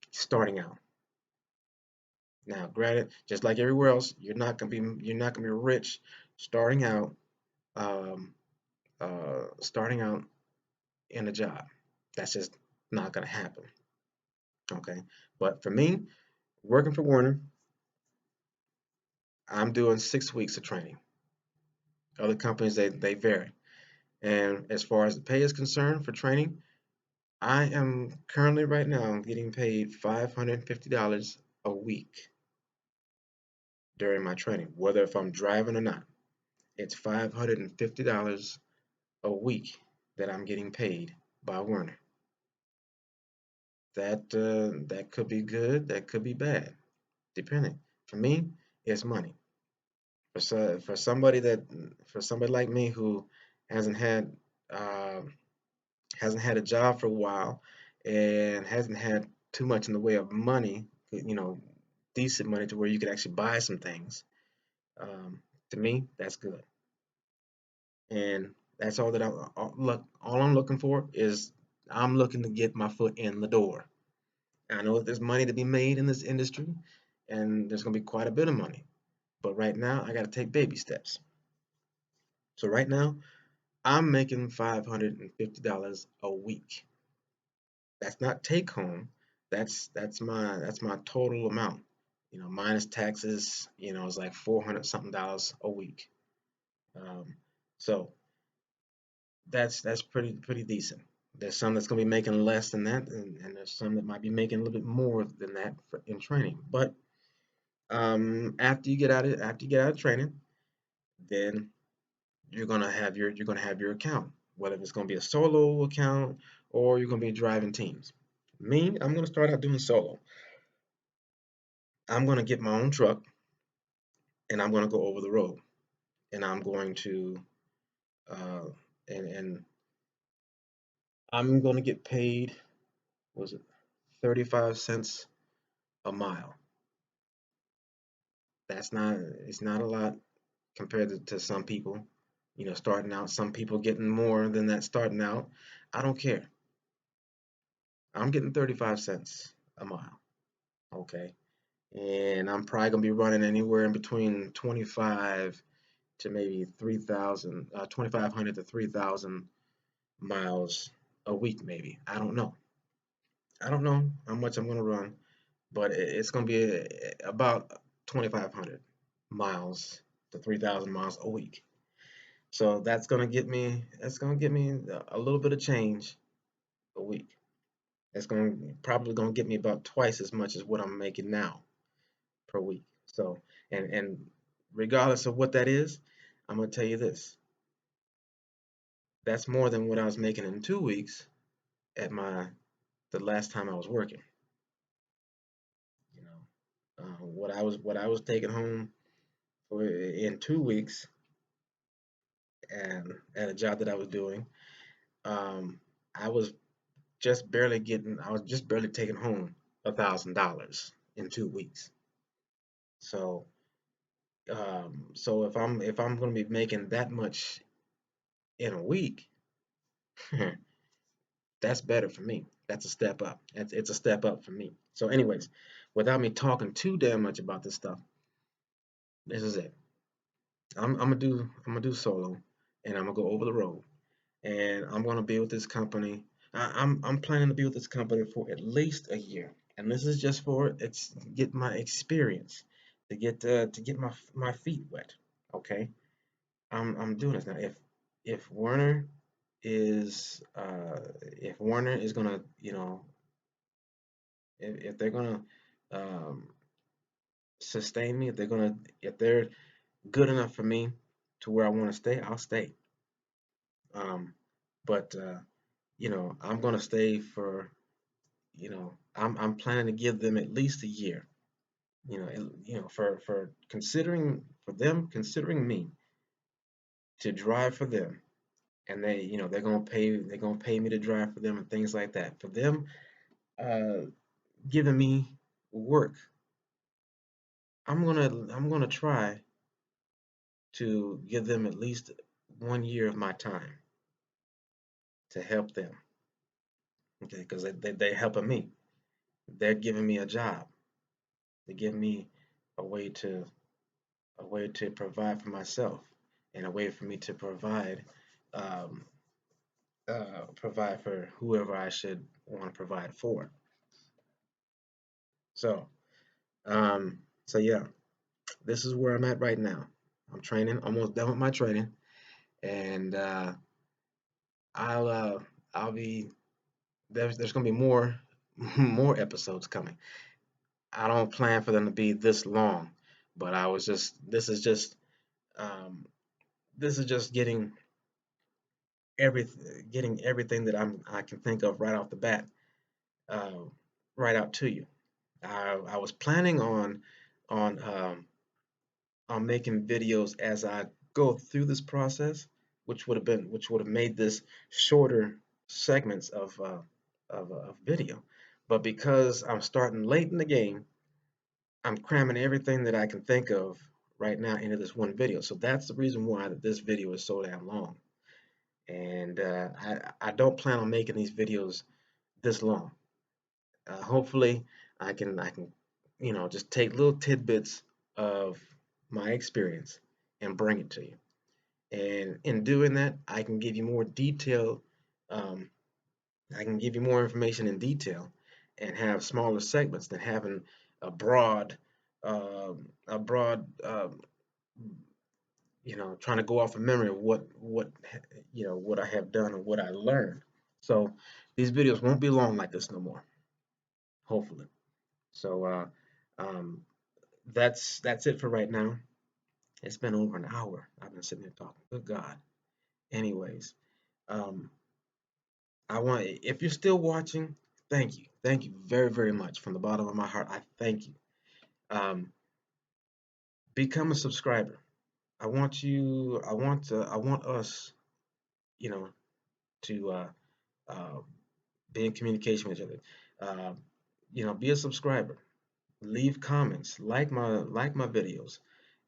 starting out. Now, granted, just like everywhere else, you're not gonna be rich starting out um, starting out in a job. That's just not gonna happen. Okay, but for me, working for Warner, I'm doing 6 weeks of training. Other companies they vary, and as far as the pay is concerned for training, I am currently right now getting paid $550 a week during my training, whether if I'm driving or not. It's $550 a week that I'm getting paid by Werner. That could be good, that could be bad, depending. For me, it's money. For somebody like me who hasn't had uh, hasn't had a job for a while and hasn't had too much in the way of money, decent money to where you could actually buy some things. Um, to me, that's good, and that's all that all I'm looking for is I'm looking to get my foot in the door. I know that there's money to be made in this industry, and there's going to be quite a bit of money. But right now, I got to take baby steps. So right now, I'm making $550 a week. That's not take home. That's my total amount. Minus taxes. It's like 400 something dollars a week. Um, so that's pretty decent. There's some that's gonna be making less than that, and there's some that might be making a little bit more than that in training. But after you get out of training, then you're gonna have your account, whether it's gonna be a solo account or you're gonna be driving teams. Me, I'm gonna start out doing solo. I'm gonna get my own truck and I'm gonna go over the road, and I'm going to uh, and I'm gonna get paid. Was it 35 cents a mile? It's not a lot compared to some people. Starting out, some people getting more than that starting out. I don't care. I'm getting 35 cents a mile. Okay. And I'm probably gonna be running anywhere in between 25 to maybe 3,000, 2,500 to 3,000 miles a week, maybe. I don't know. I don't know how much I'm gonna run, but it's gonna be about 2,500 miles to 3,000 miles a week. So that's gonna get me a little bit of change a week. It's probably gonna get me about twice as much as what I'm making now per week. So, and regardless of what that is, I'm gonna tell you this: that's more than what I was making in 2 weeks at the last time I was working. You know, what I was taking home in 2 weeks and at a job that I was doing. Um, I was I was just barely taking home $1,000 in 2 weeks. So, so if I'm going to be making that much in a week, that's better for me. That's a step up. It's a step up for me. So, anyways, without me talking too damn much about this stuff, this is it. I'm gonna do solo, and I'm gonna go over the road, and I'm gonna be with this company. I'm planning to be with this company for at least a year, and this is just for it's get my experience, to get my feet wet. Okay, I'm doing this now. If Werner if Werner is gonna if they're gonna um, sustain me, if they're good enough for me to where I want to stay, I'll stay. Um, but I'm gonna stay for I'm planning to give them at least a year. For them considering me to drive for them, and they're gonna pay me to drive for them and things like that. For them uh, giving me work, I'm gonna try to give them at least 1 year of my time to help them. Okay, because they're helping me. They're giving me a job. They give me a way to a way to provide for myself, and a way for me to um, provide for whoever I should want to provide for. So, so yeah, this is where I'm at right now. I'm training, almost done with my training, and I'll uh, I'll be there's gonna be more more episodes coming. I don't plan for them to be this long, but I was just um, this is just getting everything that I can think of right off the bat, uh, right out to you. I was planning on on making videos as I go through this process, which would have made this shorter segments of video. But because I'm starting late in the game, I'm cramming everything that I can think of right now into this one video. So that's the reason why that this video is so damn long. And I don't plan on making these videos this long. Hopefully, I can just take little tidbits of my experience and bring it to you. And in doing that, I can give you more detail. Um, I can give you more information in detail, and have smaller segments than having a broad, a broad, trying to go off of memory of what I have done and what I learned. So these videos won't be long like this no more, hopefully. So um, that's it for right now. It's been over an hour. I've been sitting here talking. Good God. Anyways, um, if you're still watching, thank you very, very much from the bottom of my heart. I thank you. Um, become a subscriber. I want us, you know, to uh, be in communication with each other. Uh, be a subscriber. Leave comments, like my videos,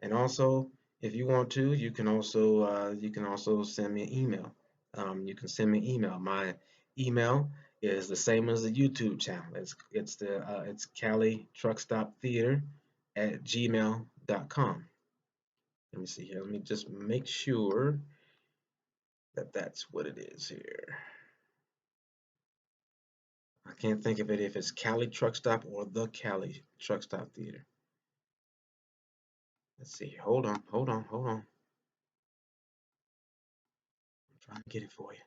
and also if you want to, you can also send me an email. You can send me an email. My email is the same as the YouTube channel. It's Cali Truck Stop Theater at gmail.com. Let me see here. Let me just make sure that that's what it is here. I can't think of it if it's Cali Truck Stop or the Cali Truck Stop Theater. Let's see. Hold on. I'm trying to get it for you.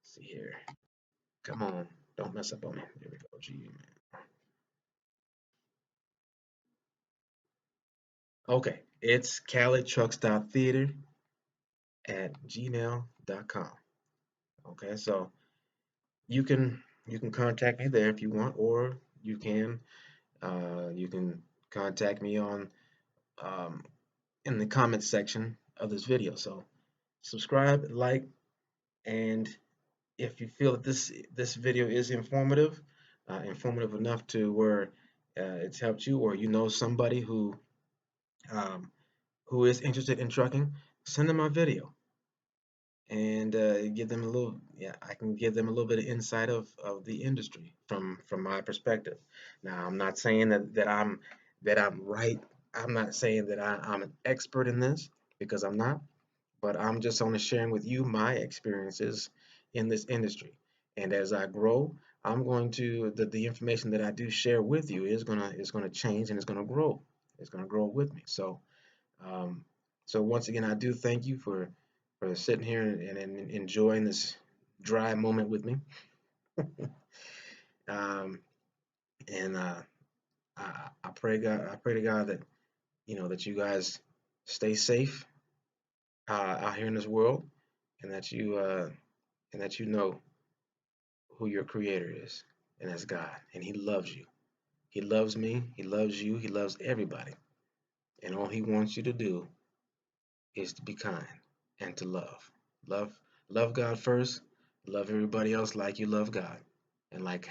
Let's see here. Come on. Don't mess up on me. There we go. Gmail. Okay. It's Cali Truck Stop Theater at gmail.com. Okay, so you can contact me there if you want, or you can contact me on um, in the comments section of this video. So subscribe, like, and if you feel that this video is informative enough to where it's helped you, or you know somebody um, who is interested in trucking, send them my video and give them a little. Yeah, I can give them a little bit of insight of the industry from my perspective. Now, I'm not saying that I'm right. I'm not saying that I'm an expert in this, because I'm not, but I'm just only sharing with you my experiences in this industry. And as I grow, I'm going to the information that I do share with you is gonna change, and it's gonna grow. It's gonna grow with me. Um, so once again, I do thank you for sitting here and enjoying this dry moment with me. Um, and I pray God, I pray to God that that you guys stay safe out here in this world, and that you know who your creator is, and that's God, and He loves you. He loves me. He loves you. He loves everybody, and all He wants you to do is to be kind and to love, love God first. Love everybody else like you love God, and like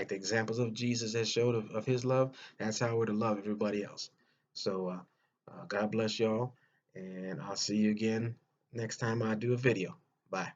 the examples of Jesus that showed of His love. That's how we're to love everybody else. So God bless y'all, and I'll see you again next time I do a video. Bye.